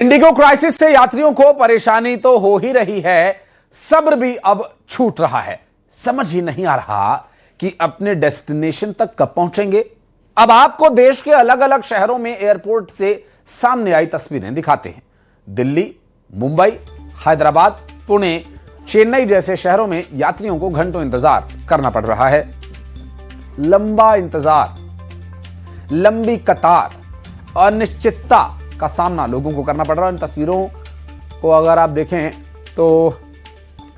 Indigo crisis से यात्रियों को परेशानी तो हो ही रही है, सब्र भी अब छूट रहा है। समझ ही नहीं आ रहा कि अपने डेस्टिनेशन तक कब पहुंचेंगे। अब आपको देश के अलग अलग शहरों में एयरपोर्ट से सामने आई तस्वीरें दिखाते हैं। दिल्ली, मुंबई, हैदराबाद, पुणे, चेन्नई जैसे शहरों में यात्रियों को घंटों इंतजार करना पड़ रहा है। लंबा इंतजार, लंबी कतार, अनिश्चितता का सामना लोगों को करना पड़ रहा है। इन तस्वीरों को अगर आप देखें तो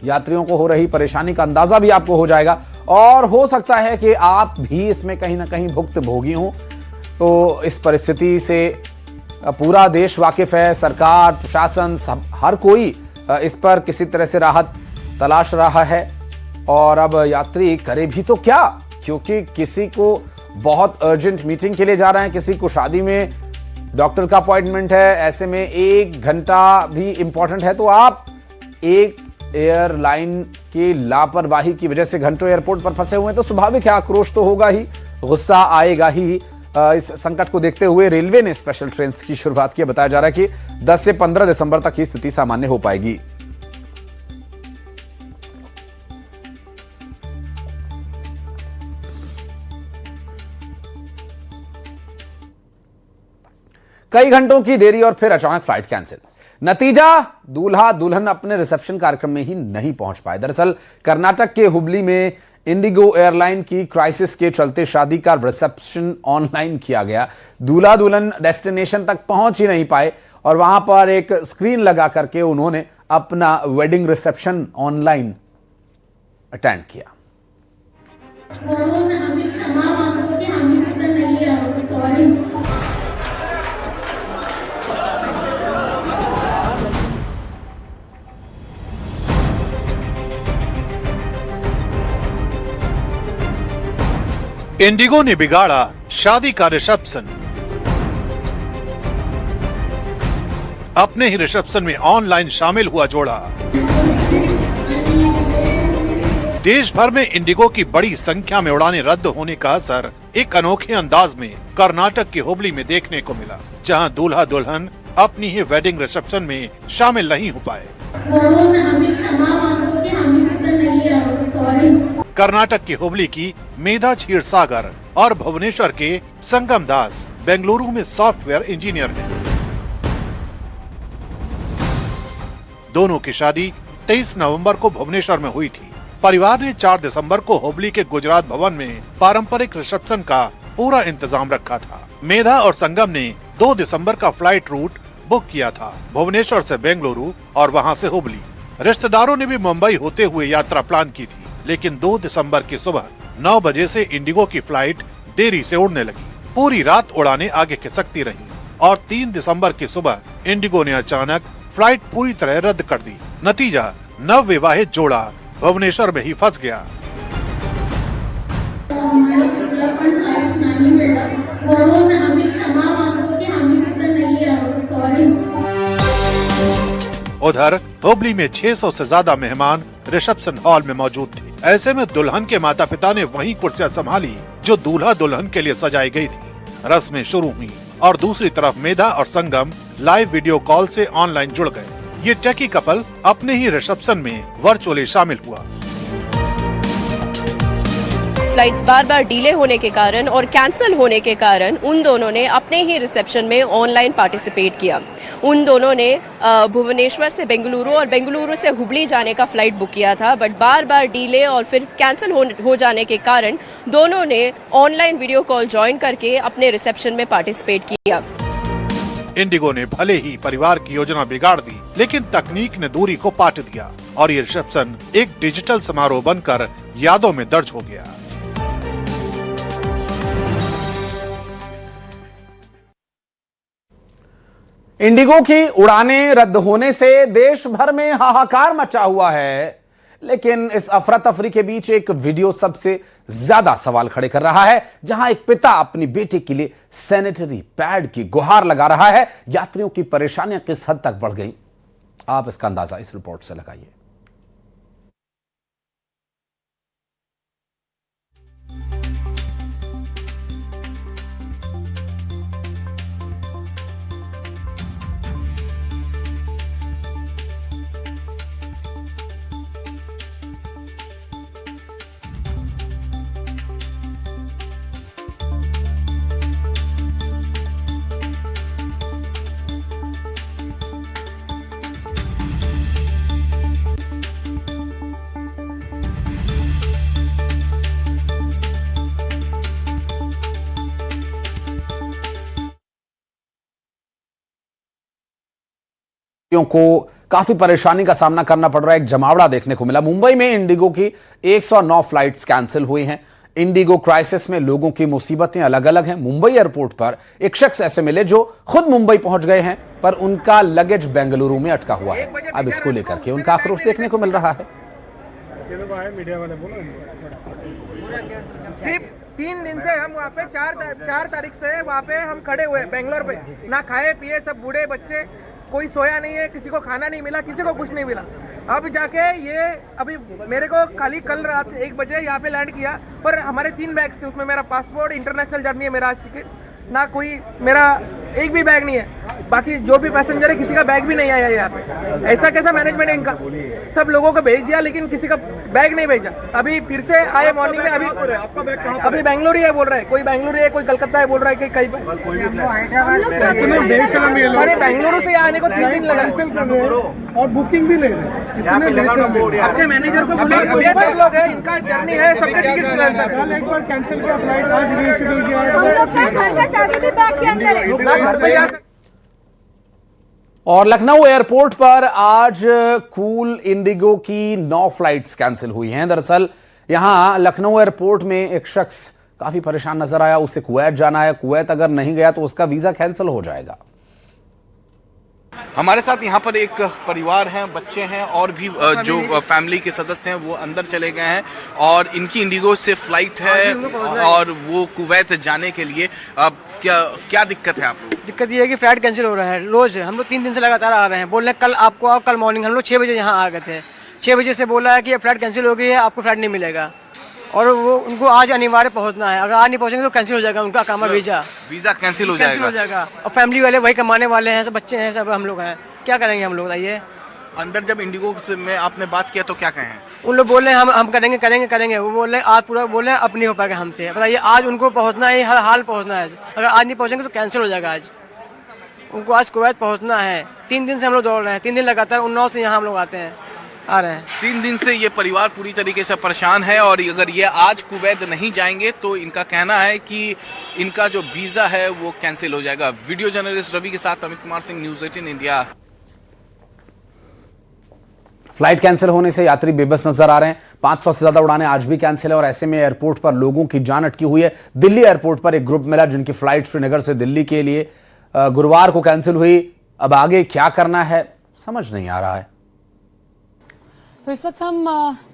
यात्रियों को हो रही परेशानी का अंदाजा भी आपको हो जाएगा और हो सकता है कि आप भी इसमें कहीं ना कहीं भुक्तभोगी हों। तो इस परिस्थिति से पूरा देश वाकिफ है, सरकार, प्रशासन, सब हर कोई इस पर किसी तरह से राहत तलाश रहा है। और अब यात्री करे भी तो क्या, क्योंकि किसी को बहुत अर्जेंट मीटिंग के लिए जा रहे हैं, किसी को शादी में डॉक्टर का अपॉइंटमेंट है, ऐसे में 1 घंटा भी इंपॉर्टेंट है। तो आप एक एयरलाइन की लापरवाही की वजह से घंटों एयरपोर्ट पर फंसे हुए हैं, तो स्वाभाविक है आक्रोश तो होगा ही, गुस्सा आएगा ही। इस संकट को देखते हुए रेलवे ने स्पेशल ट्रेन की शुरुआत की। बताया जा रहा है कि 10 से 15 दिसंबर तक ही स्थिति सामान्य हो पाएगी। कई घंटों की देरी और फिर अचानक फ्लाइट कैंसिल। नतीजा, दूल्हा दुल्हन अपने रिसेप्शन कार्यक्रम में ही नहीं पहुंच पाए। दरअसल कर्नाटक के हुबली में इंडिगो एयरलाइन की क्राइसिस के चलते शादी का रिसेप्शन ऑनलाइन किया गया। दूल्हा दुल्हन डेस्टिनेशन तक पहुंच ही नहीं पाए और वहां पर एक स्क्रीन लगा करके उन्होंने अपना वेडिंग रिसेप्शन ऑनलाइन अटेंड किया। इंडिगो ने बिगाड़ा शादी का रिसेप्शन। अपने ही रिसेप्शन में ऑनलाइन शामिल हुआ जोड़ा। देश भर में इंडिगो की बड़ी संख्या में उड़ानें रद्द होने का असर एक अनोखे अंदाज में कर्नाटक के हुबली में देखने को मिला, जहां दूल्हा दुल्हन अपनी ही वेडिंग रिसेप्शन में शामिल नहीं हो पाए। कर्नाटक के हुबली की मेधा क्षीरसागर और भुवनेश्वर के संगम दास बेंगलुरु में सॉफ्टवेयर इंजीनियर हैं। दोनों की शादी 23 नवंबर को भुवनेश्वर में हुई थी। परिवार ने 4 दिसंबर को हुबली के गुजरात भवन में पारंपरिक रिसेप्शन का पूरा इंतजाम रखा था। मेधा और संगम ने 2 दिसंबर का फ्लाइट रूट बुक किया था, भुवनेश्वर से बेंगलुरु और वहां से हुबली। रिश्तेदारों ने भी मुंबई होते हुए यात्रा प्लान की थी, लेकिन 2 दिसंबर की सुबह 9 बजे से इंडिगो की फ्लाइट देरी से उड़ने लगी। पूरी रात उड़ानें आगे खिसकती रहीं और 3 दिसंबर की सुबह इंडिगो ने अचानक फ्लाइट पूरी तरह रद्द कर दी। नतीजा, नव विवाहित जोड़ा भुवनेश्वर में ही फंस गया। उधर हुबली में 600 से ज्यादा मेहमान रिसेप्शन हॉल में मौजूद थे। ऐसे में दुल्हन के माता पिता ने वही कुर्सियां संभाली जो दूल्हा दुल्हन के लिए सजाई गई थी। रस्में शुरू हुई और दूसरी तरफ मेधा और संगम लाइव वीडियो कॉल से ऑनलाइन जुड़ गए। ये टेकी कपल अपने ही रिसेप्शन में वर्चुअली शामिल हुआ। फ्लाइट्स बार बार डिले होने के कारण और कैंसिल होने के कारण उन दोनों ने अपने ही रिसेप्शन में ऑनलाइन पार्टिसिपेट किया। उन दोनों ने भुवनेश्वर से बेंगलुरु और बेंगलुरु से हुबली जाने का फ्लाइट बुक किया था, बट बार बार डिले और फिर कैंसिल हो जाने के कारण दोनों ने ऑनलाइन वीडियो कॉल ज्वाइन करके अपने रिसेप्शन में पार्टिसिपेट किया। इंडिगो ने भले ही परिवार की योजना बिगाड़ दी, लेकिन तकनीक ने दूरी को पाट दिया और ये रिसेप्शन एक डिजिटल समारोह बनकर यादों में दर्ज हो गया। इंडिगो की उड़ानें रद्द होने से देश भर में हाहाकार मचा हुआ है, लेकिन इस अफरा तफरी के बीच एक वीडियो सबसे ज्यादा सवाल खड़े कर रहा है, जहां एक पिता अपनी बेटी के लिए सैनिटरी पैड की गुहार लगा रहा है। यात्रियों की परेशानियां किस हद तक बढ़ गई, आप इसका अंदाजा इस रिपोर्ट से लगाइए। को काफी परेशानी का सामना करना पड़ रहा है। एक जमावड़ा देखने को मिला। मुंबई में इंडिगो की 109 फ्लाइट्स कैंसिल हुई हैं। इंडिगो क्राइसिस में लोगों की मुसीबतें अलग अलग हैं। मुंबई एयरपोर्ट पर एक शख्स ऐसे मिले जो खुद मुंबई पहुंच गए हैं, पर उनका लगेज बेंगलुरु में अटका हुआ है। अब इसको लेकर के उनका आक्रोश देखने को मिल रहा है। सिर्फ 3 दिन से हम वहाँ पे 4 तारीख से वहाँ पे हम खड़े हुए बेंगलोर पे, ना खाए पिए, सब बूढ़े बच्चे, कोई सोया नहीं है, किसी को खाना नहीं मिला, किसी को कुछ नहीं मिला। अब जाके ये अभी मेरे को खाली कल रात 1 बजे यहाँ पे लैंड किया, पर हमारे 3 बैग थे, उसमें मेरा पासपोर्ट, इंटरनेशनल जर्नी है मेरा आज टिकट, ना कोई मेरा एक भी बैग नहीं है। बाकी जो भी पैसेंजर है किसी का बैग भी नहीं आया यहाँ पे। ऐसा कैसा मैनेजमेंट है इनका? सब लोगों को भेज दिया लेकिन किसी का बैग नहीं भेजा। अभी फिर से आए मॉर्निंग में, अभी बेंगलुरु है बोल रहा है, कोई बेंगलुरु है, कोई कलकत्ता है बोल रहा है कि कहीं अरे बेंगलुरु से आने को 3 दिन लगा और बुकिंग भी ले रहे हैं। अपने मैनेजर को बोलिए, लोग है इनका जर्नी है, सबके टिकट एक बार कैंसिल किया फ्लाइट, आज रीशेड्यूल किया है। घर का चाबी भी बैग के अंदर है। और लखनऊ एयरपोर्ट पर आज कूल इंडिगो की 9 फ्लाइट्स कैंसिल हुई हैं। दरअसल यहां लखनऊ एयरपोर्ट में एक शख्स काफी परेशान नजर आया। उसे कुवैत जाना है, कुवैत अगर नहीं गया तो उसका वीजा कैंसिल हो जाएगा। हमारे साथ यहाँ पर एक परिवार है, बच्चे हैं और भी जो फैमिली के सदस्य हैं वो अंदर चले गए हैं और इनकी इंडिगो से फ्लाइट है और वो कुवैत जाने के लिए। अब क्या दिक्कत है आपको? दिक्कत ये है कि फ्लाइट कैंसिल हो रहा है रोज। हम लोग 3 दिन से लगातार आ रहे हैं, बोल रहे हैं कल आपको आओ, कल मॉर्निंग। हम लोग 6 बजे यहाँ आ गए थे, 6 बजे से बोला है कि फ्लाइट कैंसिल हो गई है, आपको फ्लाइट नहीं मिलेगा। और वो उनको आज अनिवार्य पहुंचना है, अगर आज नहीं पहुंचेंगे तो कैंसिल हो जाएगा उनका काम, वीजा कैंसिल हो जाएगा। और फैमिली वाले वही कमाने वाले हैं, सब बच्चे हैं, सब हम लोग हैं, क्या करेंगे हम लोग बताइए। अंदर जब इंडिगो में आपने बात किया तो क्या कहें? उन लोग बोल रहे हैं हम करेंगे। वो बोल रहे हैं आज पूरा बोल रहे हैं अब नहीं हो पाएगा हमसे। बताइए आज उनको पहुंचना है, हर हाल पहुंचना है। अगर आज नहीं पहुंचेंगे तो कैंसिल हो जाएगा। आज उनको आज कुवैत पहुंचना है। 3 दिन से हम लोग दौड़ रहे हैं, 3 दिन लगातार उन्नाव से यहाँ हम लोग आ रहे हैं। 3 दिन से ये परिवार पूरी तरीके से परेशान है और अगर ये आज कुवैत नहीं जाएंगे तो इनका कहना है कि इनका जो वीजा है वो कैंसिल हो जाएगा। वीडियो जर्नलिस्ट रवि के साथ Amit Kumar Singh, news 18 India. Flight cancel होने से यात्री बेबस नजर आ रहे हैं। 500 से ज्यादा उड़ानें आज भी कैंसिल है और ऐसे में एयरपोर्ट पर लोगों की जान अटकी हुई है। दिल्ली एयरपोर्ट पर एक ग्रुप मिला जिनकी फ्लाइट श्रीनगर से दिल्ली के लिए गुरुवार को कैंसिल हुई। अब आगे क्या करना है समझ नहीं आ रहा है। तो इस वक्त हम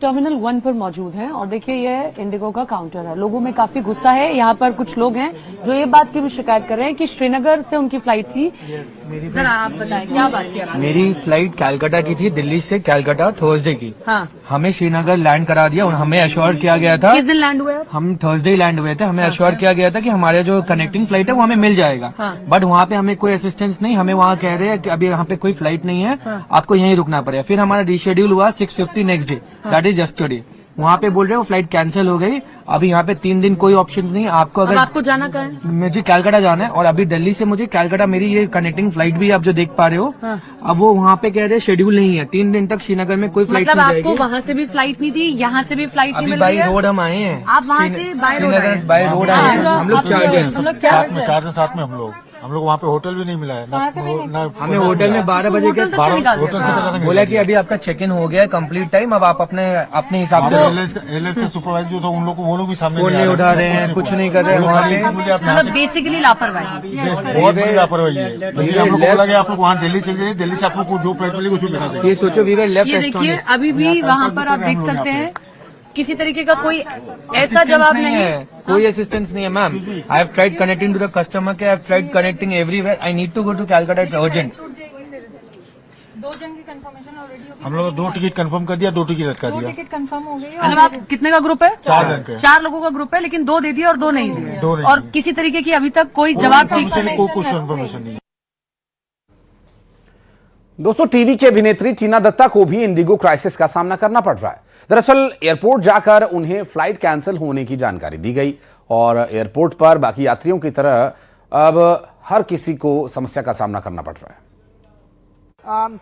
टर्मिनल 1 पर मौजूद हैं और देखिए ये इंडिगो का काउंटर है। लोगों में काफी गुस्सा है। यहाँ पर कुछ लोग हैं जो ये बात की भी शिकायत कर रहे हैं कि श्रीनगर से उनकी फ्लाइट थी। जरा आप बताएं क्या बात किया? मेरी फ्लाइट कैलकाटा की थी, दिल्ली से कैलकाटा थर्सडे की। हाँ, हमें श्रीनगर लैंड करा दिया और हमें अश्योर किया गया था। किस दिन लैंड हुए? हम थर्सडे लैंड हुए थे। हमें अश्योर किया गया था कि हमारे जो कनेक्टिंग फ्लाइट है वो हमें मिल जाएगा। बट वहाँ पे हमें कोई असिस्टेंस नहीं। हमें वहाँ कह रहे हैं कि अभी यहाँ पे कोई फ्लाइट नहीं है, आपको यहीं रुकना पड़ेगा। फिर हमारा रीशेड्यूल हुआ 6:50 next day, that is yesterday. वहाँ पे बोल रहे हो फ्लाइट कैंसिल हो गई। अभी यहाँ पे 3 दिन कोई ऑप्शन नहीं है आपको। अगर आपको जाना कहाँ है? मुझे कैलकाटा जाना है और अभी दिल्ली से मुझे कैलकाटा, मेरी ये कनेक्टिंग फ्लाइट भी आप जो देख पा रहे हो। अब वो वहाँ पे कह रहे हैं शेड्यूल नहीं है, 3 दिन तक श्रीनगर में कोई फ्लाइट मतलब नहीं जाएगी। आपको वहाँ से भी फ्लाइट नहीं थी, यहाँ से भी फ्लाइट नहीं मिल रही बाई है? रोड हम आए हैं। आप वहाँ से बाय रोड आए? बाय रोड आए हैं। हम लोग 4 जन, चार से साथ में हम लोग वहाँ पे होटल भी नहीं मिला है ना। हमें होटल में 12 बजे के होटल से बोला कि अभी आपका चेक इन हो गया है कंप्लीट टाइम, अब आप अपने हिसाब से। एलएस के सुपरवाइजर जो था उन लोग को, वो लोग भी सामने फोन नहीं उठा रहे हैं, कुछ नहीं कर रहे हैं वहाँ पे। मतलब बेसिकली लापरवाही। बहुत बड़ी लापरवाही है। इसलिए हम लोग को बोला कि आप लोग वहाँ दिल्ली चले जाइए, दिल्ली से आप लोग को जो फ्लाइट मिलेगी उसमें बैठा जाए। ये सोचो वी वर लेफ्ट। ये देखिए अभी भी वहाँ पर आप देख सकते हैं किसी तरीके का कोई ऐसा जवाब नहीं है, कोई असिस्टेंस नहीं है ma'am. I have tried connecting to the customer care, I have tried connecting everywhere. I need to go to Calcutta, it's urgent. 2 जन की कंफर्मेशन ऑलरेडी हम लोग 2 टिकट कंफर्म कर दिया, 2 टिकट लटका दिया। टिकट कंफर्म हो गई। मतलब आप कितने का ग्रुप है? 4 जन के। 4 लोगों का ग्रुप है, लेकिन 2 दे दिए और 2 नहीं दिए। और किसी तरीके की अभी तक कोई जवाब ठीक से कुछ इन्फॉर्मेशन नहीं। दोस्तों, टीवी की अभिनेत्री टीना दत्ता को भी इंडिगो क्राइसिस का सामना करना पड़ रहा है। दरअसल एयरपोर्ट जाकर उन्हें फ्लाइट कैंसिल होने की जानकारी दी गई और एयरपोर्ट पर बाकी यात्रियों की तरह अब हर किसी को समस्या का सामना करना पड़ रहा है।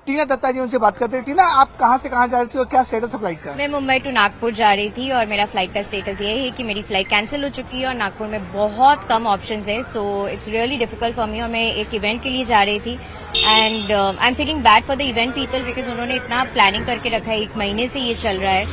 टीना दत्ता जी उनसे बात करते हैं। टीना, आप कहाँ से कहाँ जा रही थी और क्या स्टेटस है फ्लाइट का? मैं मुंबई टू नागपुर जा रही थी और मेरा फ्लाइट का स्टेटस ये है कि मेरी फ्लाइट कैंसिल हो चुकी है और नागपुर में बहुत कम ऑप्शंस है, so it's really difficult for me. और मैं एक इवेंट के लिए जा रही थी and I am feeling bad for the event people because उन्होंने इतना प्लानिंग करके रखा है, 1 महीने से ये चल रहा है,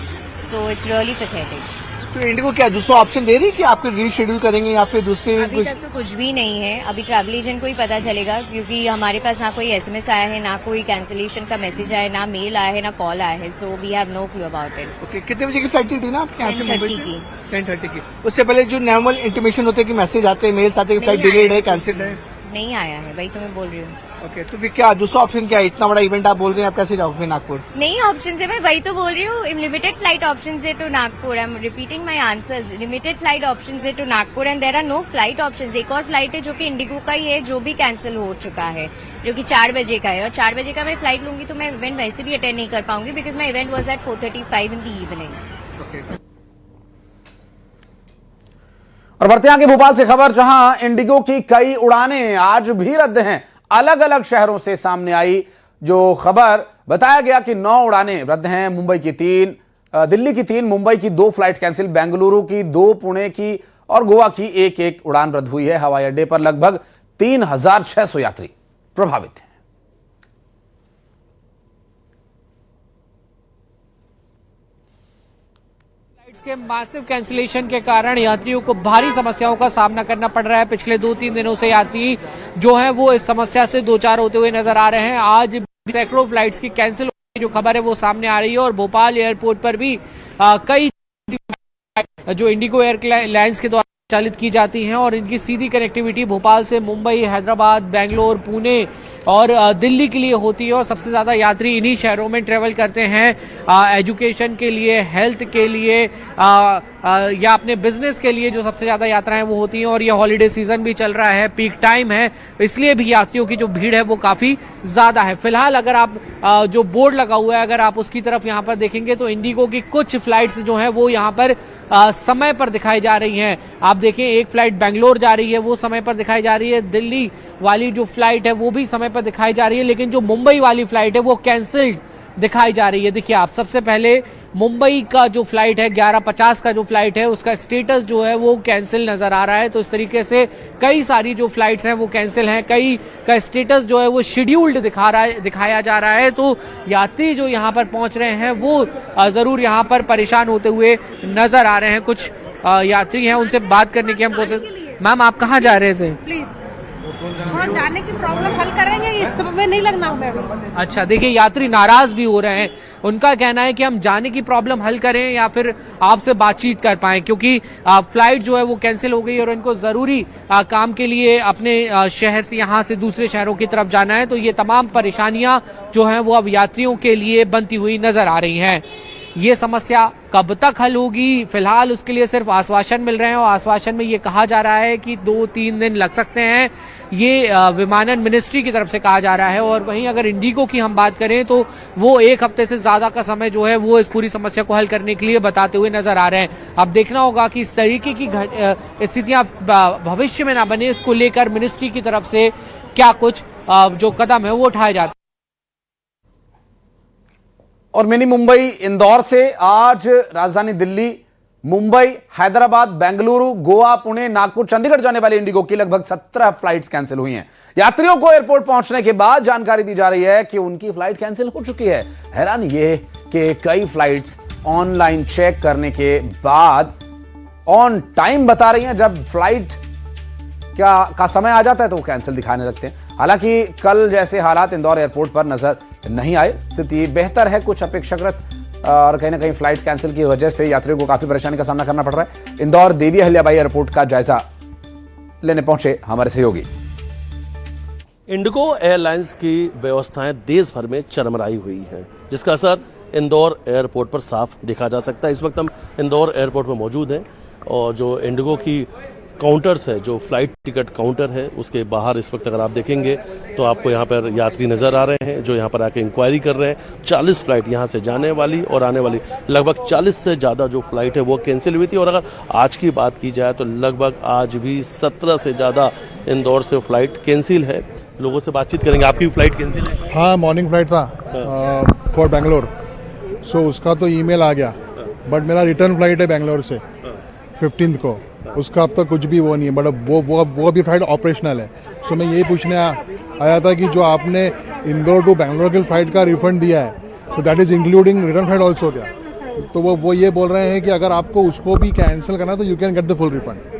सो इट्स रियली पैथेटिक। तो इंडिगो क्या दूसरा ऑप्शन दे रही है कि आपको रीशेड्यूल करेंगे या फिर दूसरे? अभी तक तो कुछ भी नहीं है, अभी ट्रैवल एजेंट को ही पता चलेगा क्योंकि हमारे पास ना कोई SMS आया है, ना कोई कैंसिलेशन का मैसेज आया है, ना मेल आया है, ना कॉल आया है, so we have no clue about it. Okay, कितने बजे की फ्लाइट थी ना आपके यहाँ से? 10:30 की। 10:30 की। उससे पहले जो नॉर्मल इंटीमेशन होते हैं कि मैसेज आते हैं, मेल्स आते हैं कि फ्लाइट डिलेड है, कैंसिल है? नहीं आया है, वही तो मैं बोल रही हूँ। ओके, तो फिर क्या दूसरा ऑप्शन क्या है? इतना बड़ा इवेंट आप बोल रहे हैं, आप कैसे जाओगे नागपुर? नहीं ऑप्शन है, मैं वही तो बोल रही हूँ, लिमिटेड फ्लाइट ऑप्शन है to Nagpur. I am repeating my answers, limited flight option है to Nagpur and there are no flight option. एक और फ्लाइट है जो कि इंडिगो का ही है, जो भी कैंसिल हो चुका है, जो कि 4 बजे का है, और 4 बजे का मैं फ्लाइट लूंगी तो मैं इवेंट वैसे भी अटेंड नहीं कर पाऊंगी because my event was at 4:35 in the evening. और बढ़ते आगे भोपाल से खबर, जहां इंडिगो की कई उड़ानें आज भी रद्द हैं। अलग अलग शहरों से सामने आई जो खबर, बताया गया कि 9 उड़ानें रद्द हैं। मुंबई की 3, दिल्ली की 3, मुंबई की 2 फ्लाइट्स कैंसिल, बेंगलुरु की 2, पुणे की और गोवा की 1 उड़ान रद्द हुई है। हवाई अड्डे पर लगभग 3600 यात्री प्रभावित हैं। के मासिव कैंसिलेशन के कारण यात्रियों को भारी समस्याओं का सामना करना पड़ रहा है। पिछले 2-3 दिनों से यात्री जो है वो इस समस्या से दो चार होते हुए नजर आ रहे हैं। आज सैकड़ों फ्लाइट्स की कैंसिल होने की जो खबर है वो सामने आ रही है और भोपाल एयरपोर्ट पर भी कई जो इंडिगो एयरलाइंस के द्वारा संचालित की जाती हैं और इनकी सीधी कनेक्टिविटी भोपाल से मुंबई, हैदराबाद, बेंगलोर, पुणे और दिल्ली के लिए होती है। और सबसे ज्यादा यात्री इन्हीं शहरों में ट्रेवल करते हैं एजुकेशन के लिए, हेल्थ के लिए या अपने बिजनेस के लिए। जो सबसे ज्यादा यात्राएं वो होती हैं और ये हॉलीडे सीजन भी चल रहा है, पीक टाइम है, इसलिए भी यात्रियों की जो भीड़ है वो काफी ज्यादा है। फिलहाल अगर आप जो बोर्ड लगा हुआ है अगर आप उसकी तरफ यहाँ पर देखेंगे तो इंडिगो की कुछ फ्लाइट्स जो है वो यहाँ पर समय पर दिखाई जा रही हैं। आप देखें, एक फ्लाइट बेंगलोर जा रही है वो समय पर दिखाई जा रही है, दिल्ली वाली जो फ्लाइट है वो भी समय पर दिखाई जा रही है, लेकिन जो मुंबई वाली फ्लाइट है वो कैंसिल्ड दिखाई जा रही है। देखिए आप, सबसे पहले मुंबई का जो फ्लाइट है 11:50 का जो फ्लाइट है उसका स्टेटस जो है वो कैंसिल नजर आ रहा है। तो इस तरीके से कई सारी जो फ्लाइट्स हैं वो कैंसिल हैं, कई का स्टेटस जो है वो शेड्यूल्ड दिखाया जा रहा है। तो यात्री जो यहाँ पर पहुंच रहे हैं वो जरूर यहाँ पर परेशान होते हुए नजर आ रहे हैं। कुछ यात्री हैं, उनसे बात करने की हम कोशिश। मैम, आप कहाँ जा रहे थे? प्लीज थोड़ा जाने की प्रॉब्लम हल करेंगे, इस समय नहीं लगना होगा अभी। अच्छा, देखिए यात्री नाराज भी हो रहे हैं। उनका कहना है कि हम जाने की प्रॉब्लम हल करें या फिर आपसे बातचीत कर पाएं, क्योंकि फ्लाइट जो है वो कैंसिल हो गई और इनको जरूरी काम के लिए अपने शहर से यहाँ से दूसरे शहरों की तरफ जाना है। तो ये तमाम परेशानियां जो हैं वो अब यात्रियों के लिए बनती हुई नजर आ रही हैं। ये समस्या कब तक हल होगी, फिलहाल उसके लिए सिर्फ आश्वासन मिल रहे हैं और आश्वासन में ये कहा जा रहा है कि 2-3 दिन लग सकते हैं। ये विमानन मिनिस्ट्री की तरफ से कहा जा रहा है। और वहीं अगर इंडिगो की हम बात करें तो वो 1 हफ्ते से ज्यादा का समय जो है वो इस पूरी समस्या को हल करने के लिए बताते हुए नजर आ रहे हैं। अब देखना होगा कि इस तरीके की स्थितियां भविष्य में ना बने, इसको लेकर मिनिस्ट्री की तरफ से क्या कुछ जो कदम है वो उठाए जाते हैं। और मिनी मुंबई इंदौर से आज राजधानी दिल्ली, मुंबई, हैदराबाद, बेंगलुरु, गोवा, पुणे, नागपुर, चंडीगढ़ जाने वाली इंडिगो की लगभग 17 फ्लाइट्स कैंसिल हुई हैं। यात्रियों को एयरपोर्ट पहुंचने के बाद जानकारी दी जा रही है कि उनकी फ्लाइट कैंसिल हो चुकी है। हैरान यह कि कई फ्लाइट्स ऑनलाइन चेक करने के बाद ऑन टाइम बता रही हैं, जब फ्लाइट का समय आ जाता है तो वो कैंसिल दिखाने लगते हैं। हालांकि कल जैसे हालात इंदौर एयरपोर्ट पर नजर नहीं आए, स्थिति बेहतर है कुछ अपेक्षाकृत, और कहीं ना कहीं फ्लाइट कैंसिल की वजह से यात्रियों को काफी परेशानी का सामना करना पड़ रहा है। इंदौर देवी अहिल्याबाई एयरपोर्ट का जायजा लेने पहुंचे हमारे सहयोगी। इंडिगो एयरलाइंस की व्यवस्थाएं देश भर में चरमराई हुई हैं, जिसका असर इंदौर एयरपोर्ट पर साफ देखा जा सकता है। इस वक्त हम इंदौर एयरपोर्ट में मौजूद हैं और जो इंडिगो की काउंटर्स है, जो फ्लाइट टिकट काउंटर है, उसके बाहर इस वक्त अगर आप देखेंगे तो आपको यहाँ पर यात्री नज़र आ रहे हैं जो यहाँ पर आके इंक्वायरी कर रहे हैं। 40 फ्लाइट यहाँ से जाने वाली और आने वाली लगभग 40 से ज़्यादा जो फ्लाइट है वो कैंसिल हुई थी। और अगर आज की बात की जाए तो लगभग आज भी 17 से ज़्यादा इंदौर से फ्लाइट कैंसिल है। लोगों से बातचीत करेंगे। आपकी फ्लाइट कैंसिल है? हाँ, मॉर्निंग फ्लाइट था फॉर बेंगलोर, सो उसका तो ईमेल आ गया, बट मेरा रिटर्न फ्लाइट है बेंगलोर से 15 को, उसका अब तक कुछ भी वो नहीं है, बट वो भी फ्लाइट ऑपरेशनल है। सो मैं यही पूछने आया था कि जो आपने इंदौर टू बेंगलोर की फ्लाइट का रिफंड दिया है, so that is including return flight also क्या? तो वो ये बोल रहे हैं कि अगर आपको उसको भी कैंसिल करना है तो you can get the full refund.